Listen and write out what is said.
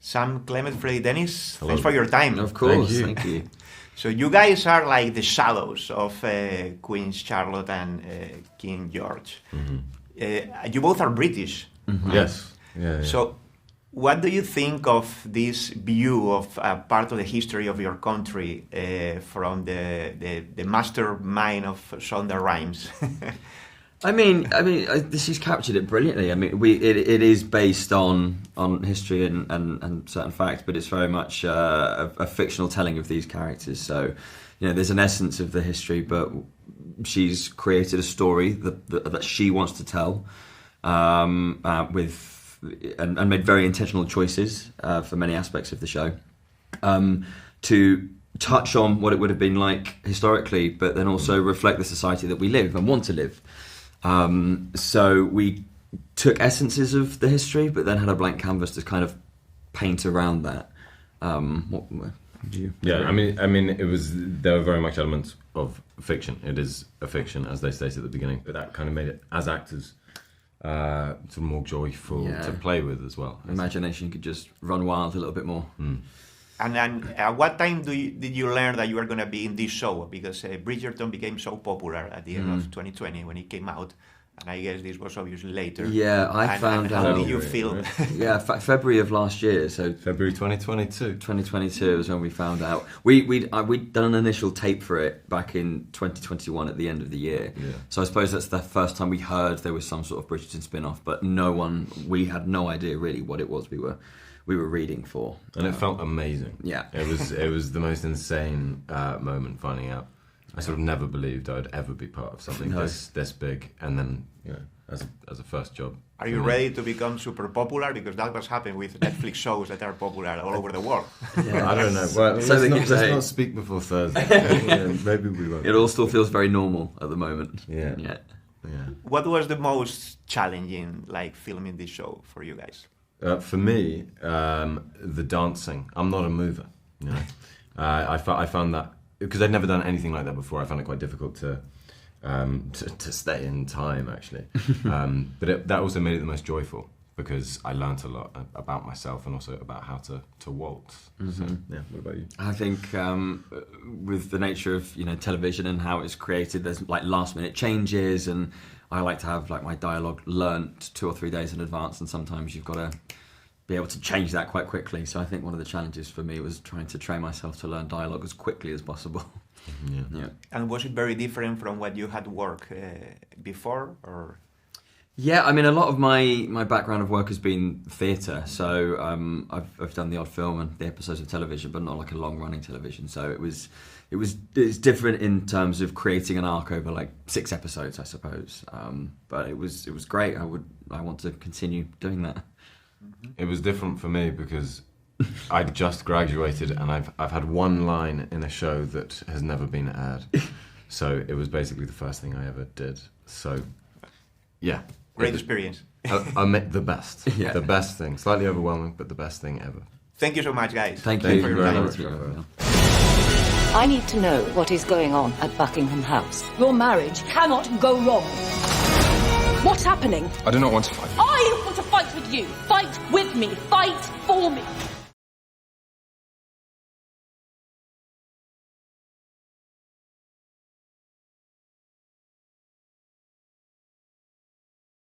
Sam, Clemmett, Freddie, Dennis, Hello. thanks for your time. Of course, Thank thank you. So you guys are like the shadows of Queen Charlotte and King George. You both are British. Yes. Yeah. So what do you think of this view of part of the history of your country from the mastermind of Shonda Rhimes? I mean, she's captured it brilliantly. I mean, it is based on history and certain facts, but it's very much a fictional telling of these characters. So, there's an essence of the history, but she's created a story that she wants to tell, and made very intentional choices for many aspects of the show, to touch on what it would have been like historically, but then also reflect the society that we live and want to live. So we took essences of the history, but then had a blank canvas to kind of paint around that. What do you? Yeah, I mean, there were very much elements of fiction. It is a fiction, as they stated at the beginning, but that kind of made it, as actors, sort of more joyful to play with as well. Imagination could just run wild a little bit more. And then at what time did you learn that you were going to be in this show? Because Bridgerton became so popular at the end of 2020 when it came out. And I guess this was obviously later. Yeah, I found out. How did you feel? Right? Yeah, February of last year. So February 2022. 2022 was when we found out. We'd done an initial tape for it back in 2021 at the end of the year. Yeah. So I suppose that's the first time we heard there was some sort of Bridgerton spin-off, but we had no idea really what it was we were reading for. And it felt amazing. Yeah. It was the most insane moment finding out. I sort of never believed I'd ever be part of something this big, and then as a first job. Are you ready to become super popular? Because that was happening with Netflix shows that are popular all over the world. Yeah. I don't know. Well, So let's not speak before Thursday. Maybe we won't. It all still feels very normal at the moment. Yeah. What was the most challenging, filming this show for you guys? For me, the dancing. I'm not a mover. I found that, because I'd never done anything like that before. I found it quite difficult to stay in time, actually. But that also made it the most joyful, because I learnt a lot about myself and also about how to waltz. So, yeah. What about you? I think with the nature of television and how it's created, there's last minute changes, and I like to have my dialogue learnt 2 or 3 days in advance, and sometimes you've got to be able to change that quite quickly. So I think one of the challenges for me was trying to train myself to learn dialogue as quickly as possible. Yeah. And was it very different from what you had worked before, or? Yeah, I mean, a lot of my background of work has been theatre, so I've done the odd film and the episodes of television, but not a long-running television. So it's different in terms of creating an arc over 6 episodes, I suppose. But it was great. I want to continue doing that. It was different for me because I'd just graduated and I've had one line in a show that has never been aired. So it was basically the first thing I ever did. So, yeah. Great experience. I met the best. Yeah. The best thing. Slightly overwhelming, but the best thing ever. Thank you so much, guys. Thank you you very very much. much. I need to know what is going on at Buckingham House. Your marriage cannot go wrong. What's happening? I do not want to fight. I want to fight with you. Fight with me. Fight for me.